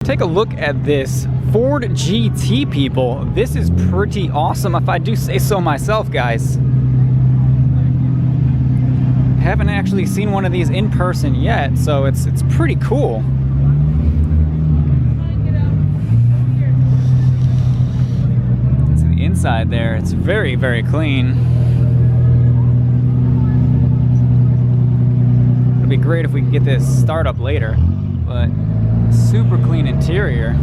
Take a look at this Ford GT, people. This is pretty awesome, if I do say so myself, guys. Haven't actually seen one of these in person yet, so it's pretty cool. So the inside there, it's very, very clean. It'd be great if we could get this start up later, but super clean interior.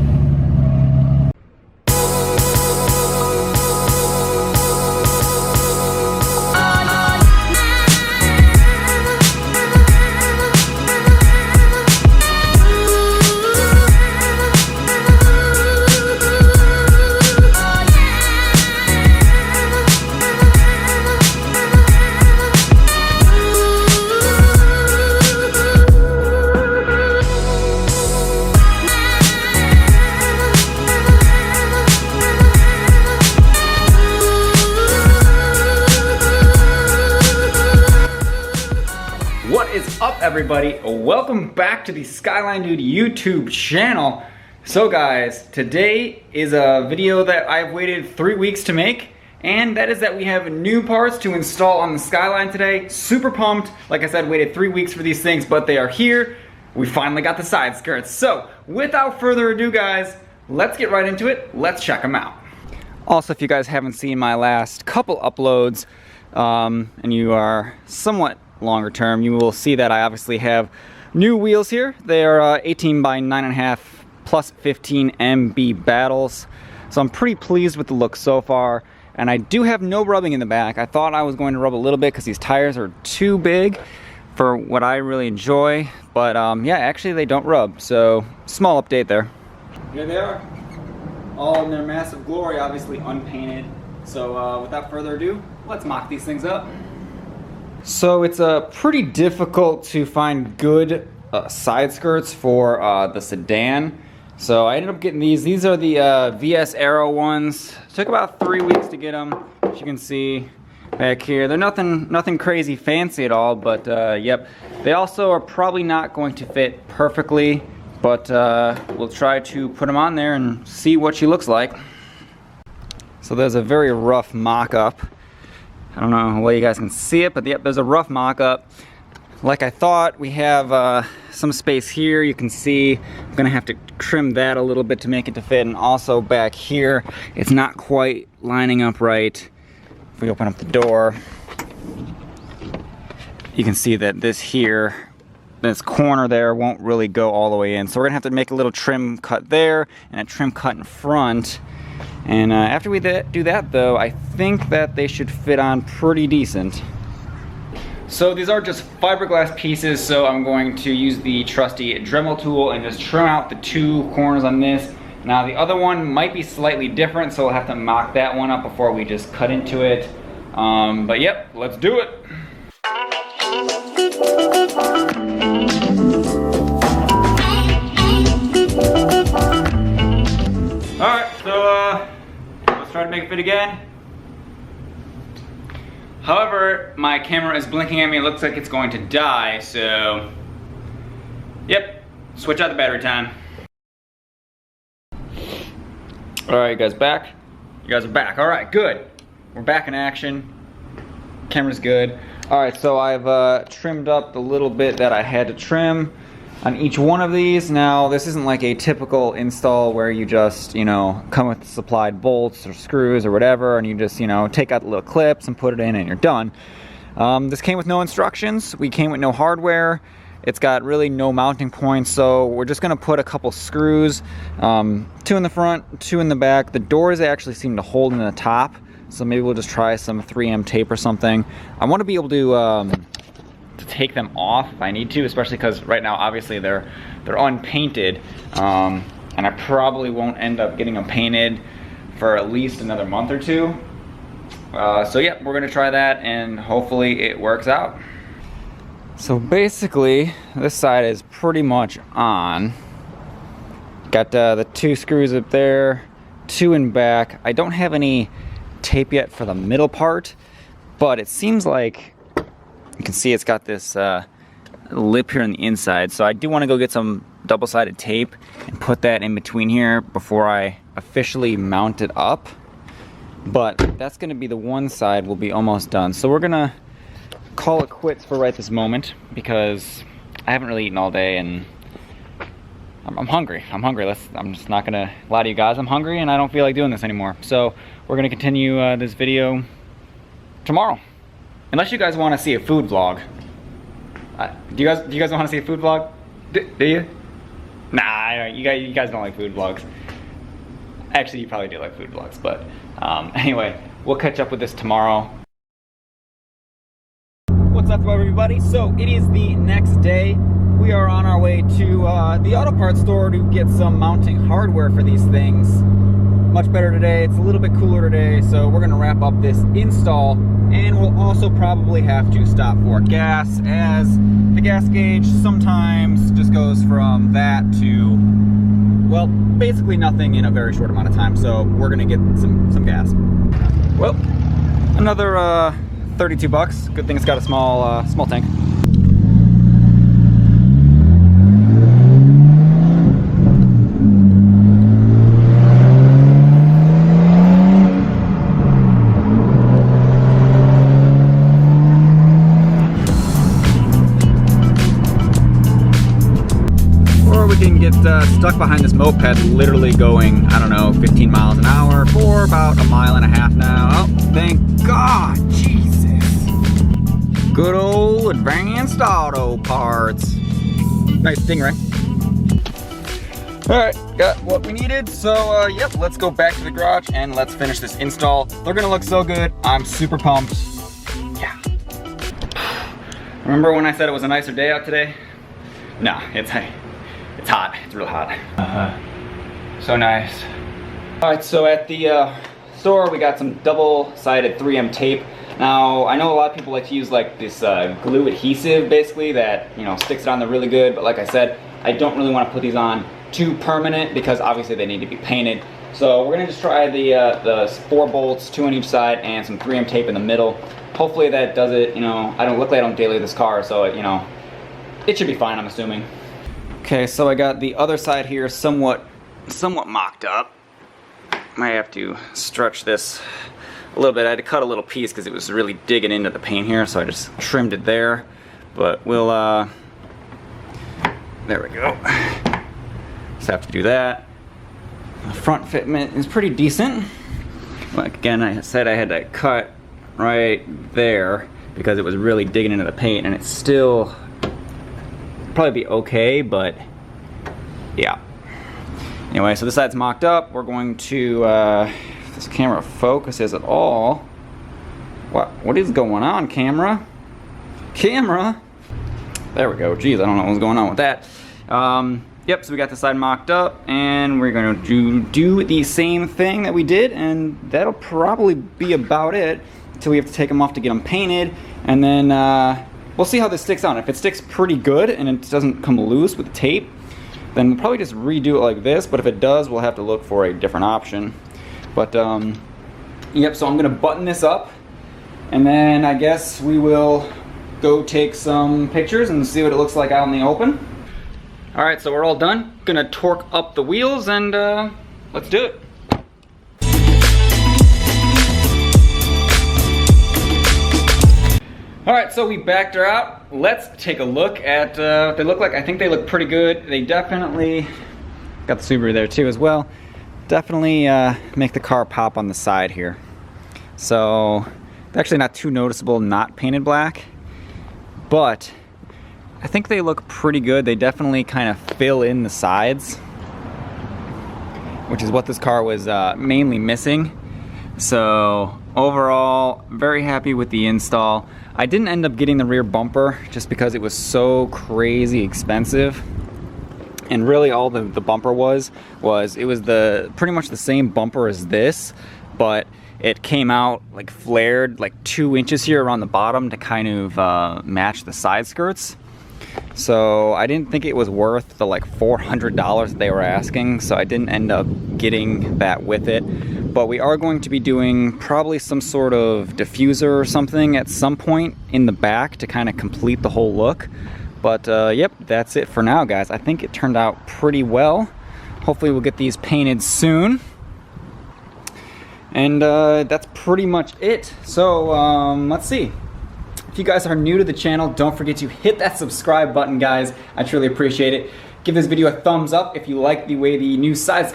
Up, everybody, welcome back to the Skyline Dude YouTube channel. So guys, today is a video that I've waited 3 weeks to make, and that is that we have new parts to install on the Skyline today. Super pumped. Like I said, waited 3 weeks for these things, but they are here. We finally got the side skirts. So without further ado, guys, let's get right into it. Let's check them out. Also, if you guys haven't seen my last couple uploads, and you are somewhat longer term, you will see that I obviously have new wheels here. They are 18 by 9.5 plus 15 MB battles, so I'm pretty pleased with the look so far. And I do have no rubbing in the back. I thought I was going to rub a little bit because these tires are too big for what I really enjoy, but yeah, actually they don't rub, so small update there. Here they are, all in their massive glory, obviously unpainted. So without further ado, let's mock these things up. So it's pretty difficult to find good side skirts for the sedan. So I ended up getting these. These are the VS Aero ones. Took about 3 weeks to get them. As you can see back here, they're nothing crazy fancy at all, but yep. They also are probably not going to fit perfectly, but we'll try to put them on there and see what she looks like. So there's a very rough mock-up. I don't know how you guys can see it, but yep, there's a rough mock-up. Like I thought, we have some space here. You can see I'm gonna have to trim that a little bit to make it to fit, and also back here, it's not quite lining up right. If we open up the door, you can see that this corner there won't really go all the way in. So we're gonna have to make a little trim cut there and a trim cut in front. And after we do that, though, I think that they should fit on pretty decent. So these are just fiberglass pieces, so I'm going to use the trusty Dremel tool and just trim out the two corners on this. Now the other one might be slightly different, so we'll have to mock that one up before we just cut into it. But yep, let's do it. Alright, so let's try to make it fit again. However, my camera is blinking at me. It looks like it's going to die, so yep, switch out the battery time. Alright, you guys back? You guys are back. Alright, good. We're back in action. Camera's good. Alright, so I've trimmed up the little bit that I had to trim on each one of these. Now, this isn't like a typical install where you just, you know, come with supplied bolts or screws or whatever, and you just, you know, take out the little clips and put it in and you're done. This came with no instructions. We came with no hardware. It's got really no mounting points, so we're just gonna put a couple screws, 2 in the front, 2 in the back. The doors actually seem to hold in the top, so maybe we'll just try some 3M tape or something. I want to be able to take them off if I need to, especially because right now obviously they're unpainted, and I probably won't end up getting them painted for at least another month or two. So yeah, we're gonna try that and hopefully it works out. So basically this side is pretty much on. Got the 2 screws up there, 2 in back. I don't have any tape yet for the middle part, but it seems like you can see it's got this lip here on the inside, so I do want to go get some double-sided tape and put that in between here before I officially mount it up. But that's gonna be the one side will be almost done. So we're gonna call it quits for right this moment because I haven't really eaten all day and I'm hungry. I'm just not gonna lie to you guys. I'm hungry and I don't feel like doing this anymore. So we're gonna continue this video tomorrow. Unless you guys want to see a food vlog. Do you guys want to see a food vlog? Do you? Nah, you guys don't like food vlogs. Actually, you probably do like food vlogs, but anyway, we'll catch up with this tomorrow. What's up, everybody? So it is the next day. We are on our way to the auto parts store to get some mounting hardware for these things. Much better today. It's a little bit cooler today, so we're gonna wrap up this install, and we'll also probably have to stop for gas, as the gas gauge sometimes just goes from that to, well, basically nothing in a very short amount of time. So we're gonna get some gas. Well, another 32 bucks. Good thing it's got a small tank. Stuck behind this moped, literally going, I don't know, 15 miles an hour for about a mile and a half now. Oh, thank God, Jesus. Good old advanced auto parts. Nice Stingray. All right, got what we needed. So, yep, let's go back to the garage and let's finish this install. They're gonna look so good. I'm super pumped. Yeah. Remember when I said it was a nicer day out today? No, it's hot. It's real hot. So nice. All right, so at the store, we got some double-sided 3M tape. Now, I know a lot of people like to use like this glue adhesive, basically, that, you know, sticks it on there really good. But like I said, I don't really want to put these on too permanent because obviously they need to be painted. So we're gonna just try the 4 bolts, 2 on each side, and some 3M tape in the middle. Hopefully that does it. You know, I don't daily this car, so you know, it should be fine, I'm assuming. Okay, so I got the other side here somewhat mocked up. Might have to stretch this a little bit. I had to cut a little piece because it was really digging into the paint here, so I just trimmed it there. But we'll, there we go. Just have to do that. The front fitment is pretty decent. Like again, I said I had to cut right there because it was really digging into the paint, and it's still probably be okay, but yeah. Anyway, so this side's mocked up. We're going to, if this camera focuses at all. What is going on, camera? Camera? There we go. Jeez, I don't know what's going on with that. Yep, so we got the side mocked up, and we're going to do the same thing that we did, and that'll probably be about it until we have to take them off to get them painted, and then we'll see how this sticks on. If it sticks pretty good and it doesn't come loose with the tape, then we'll probably just redo it like this. But if it does, we'll have to look for a different option. But yep, so I'm gonna button this up, and then I guess we will go take some pictures and see what it looks like out in the open. All right, so we're all done. Gonna torque up the wheels and let's do it. All right, so we backed her out. Let's take a look at what they look like. I think they look pretty good. They definitely, got the Subaru there too as well, definitely make the car pop on the side here. So, they're actually not too noticeable not painted black, but I think they look pretty good. They definitely kind of fill in the sides, which is what this car was mainly missing. So, overall, very happy with the install. I didn't end up getting the rear bumper just because it was so crazy expensive. And really all the bumper was it was pretty much the same bumper as this, but it came out like flared like 2 inches here around the bottom to kind of match the side skirts. So I didn't think it was worth the like $400 that they were asking, so I didn't end up getting that with it. But we are going to be doing probably some sort of diffuser or something at some point in the back to kind of complete the whole look. But yep, that's it for now, guys. I think it turned out pretty well. Hopefully we'll get these painted soon. And that's pretty much it. So let's see. If you guys are new to the channel, don't forget to hit that subscribe button, guys. I truly appreciate it. Give this video a thumbs up if you like the way the new side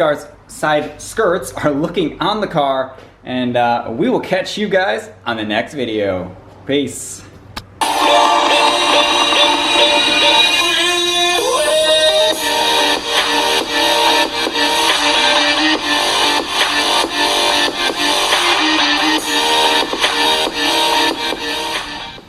skirts are looking on the car. And we will catch you guys on the next video. Peace.